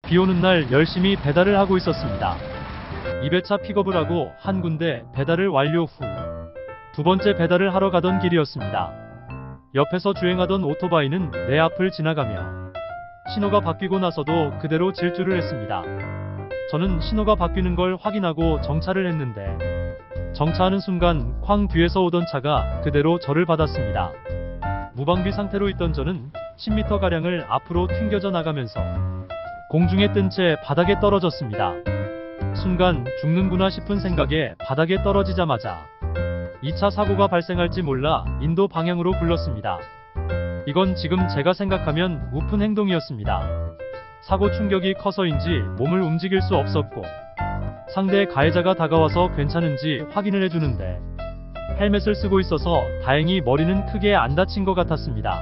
비 오는 날 열심히 배달을 하고 있었습니다. 2배차 픽업을 하고 한 군데 배달을 완료 후 두 번째 배달을 하러 가던 길이었습니다. 옆에서 주행하던 오토바이는 내 앞을 지나가며 신호가 바뀌고 나서도 그대로 질주를 했습니다. 저는 신호가 바뀌는 걸 확인하고 정차를 했는데 정차하는 순간 쾅 뒤에서 오던 차가 그대로 저를 받았습니다. 무방비 상태로 있던 저는 10m가량을 앞으로 튕겨져 나가면서 공중에 뜬 채 바닥에 떨어졌습니다. 순간 죽는구나 싶은 생각에 바닥에 떨어지자마자 2차 사고가 발생할지 몰라 인도 방향으로 굴렀습니다. 이건 지금 제가 생각하면 우픈 행동이었습니다. 사고 충격이 커서인지 몸을 움직일 수 없었고 상대 가해자가 다가와서 괜찮은지 확인을 해주는데 헬멧을 쓰고 있어서 다행히 머리는 크게 안 다친 것 같았습니다.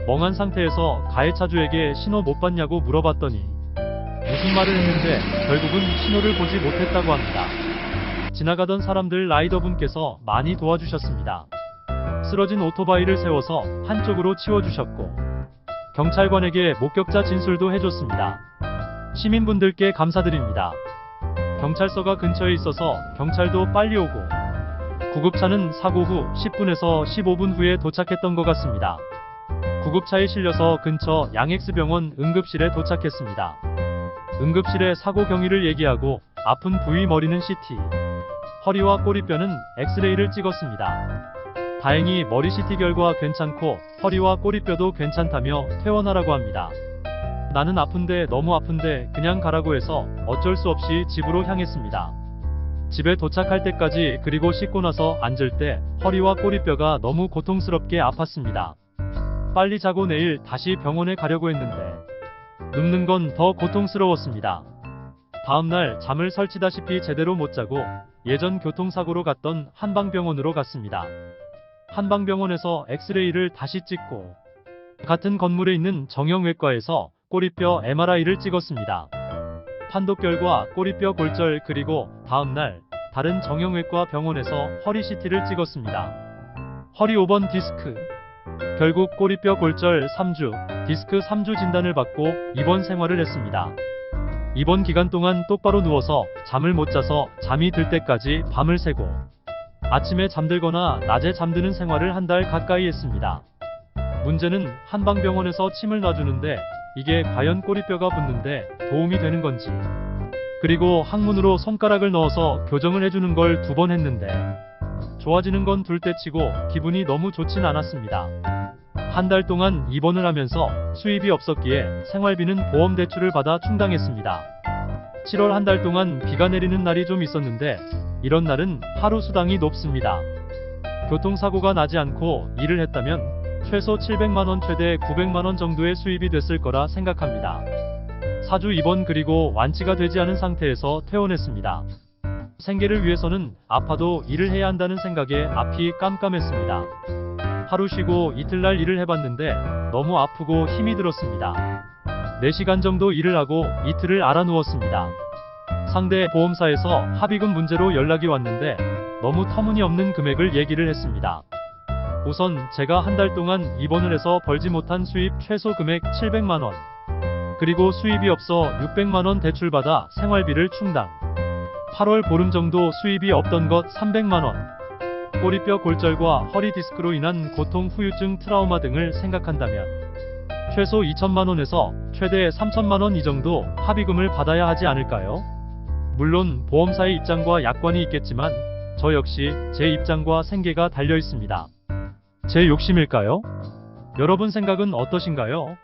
멍한 상태에서 가해차주에게 신호 못 봤냐고 물어봤더니 무슨 말을 했는데 결국은 신호를 보지 못했다고 합니다. 지나가던 사람들 라이더분께서 많이 도와주셨습니다. 쓰러진 오토바이를 세워서 한쪽으로 치워주셨고 경찰관에게 목격자 진술도 해줬습니다. 시민분들께 감사드립니다. 경찰서가 근처에 있어서 경찰도 빨리 오고 구급차는 사고 후 10분에서 15분 후에 도착했던 것 같습니다. 구급차에 실려서 근처 양엑스병원 응급실에 도착했습니다. 응급실에 사고 경위를 얘기하고 아픈 부위 머리는 CT, 허리와 꼬리뼈는 엑스레이를 찍었습니다. 다행히 머리 CT 결과 괜찮고 허리와 꼬리뼈도 괜찮다며 퇴원하라고 합니다. 나는 아픈데 너무 아픈데 그냥 가라고 해서 어쩔 수 없이 집으로 향했습니다. 집에 도착할 때까지 그리고 씻고 나서 앉을 때 허리와 꼬리뼈가 너무 고통스럽게 아팠습니다. 빨리 자고 내일 다시 병원에 가려고 했는데 눕는 건 더 고통스러웠습니다. 다음날 잠을 설치다시피 제대로 못 자고 예전 교통사고로 갔던 한방병원으로 갔습니다. 한방병원에서 엑스레이를 다시 찍고 같은 건물에 있는 정형외과에서 꼬리뼈 MRI를 찍었습니다. 판독 결과 꼬리뼈 골절 그리고 다음날 다른 정형외과 병원에서 허리 CT를 찍었습니다. 허리 5번 디스크. 결국 꼬리뼈 골절 3주, 디스크 3주 진단을 받고 입원 생활을 했습니다. 입원 기간 동안 똑바로 누워서 잠을 못 자서 잠이 들 때까지 밤을 새고 아침에 잠들거나 낮에 잠드는 생활을 한 달 가까이 했습니다. 문제는 한방병원에서 침을 놔주는데 이게 과연 꼬리뼈가 붙는데 도움이 되는 건지, 그리고 항문으로 손가락을 넣어서 교정을 해주는 걸 2번 했는데 좋아지는 건 둘째치고 기분이 너무 좋진 않았습니다. 한 달 동안 입원을 하면서 수입이 없었기에 생활비는 보험 대출을 받아 충당했습니다. 7월 한 달 동안 비가 내리는 날이 좀 있었는데 이런 날은 하루 수당이 높습니다. 교통사고가 나지 않고 일을 했다면 최소 700만원 최대 900만원 정도의 수입이 됐을 거라 생각합니다. 4주 입원 그리고 완치가 되지 않은 상태에서 퇴원했습니다. 생계를 위해서는 아파도 일을 해야 한다는 생각에 앞이 깜깜했습니다. 하루 쉬고 이틀날 일을 해봤는데 너무 아프고 힘이 들었습니다. 4시간 정도 일을 하고 이틀을 알아 누웠습니다. 상대 보험사에서 합의금 문제로 연락이 왔는데 너무 터무니없는 금액을 얘기를 했습니다. 우선 제가 한 달 동안 입원을 해서 벌지 못한 수입 최소 금액 700만원, 그리고 수입이 없어 600만원 대출받아 생활비를 충당, 8월 보름 정도 수입이 없던 것 300만원, 꼬리뼈 골절과 허리 디스크로 인한 고통, 후유증, 트라우마 등을 생각한다면 최소 2천만원에서 최대 3천만원 이 정도 합의금을 받아야 하지 않을까요? 물론 보험사의 입장과 약관이 있겠지만 저 역시 제 입장과 생계가 달려 있습니다. 제 욕심일까요? 여러분 생각은 어떠신가요?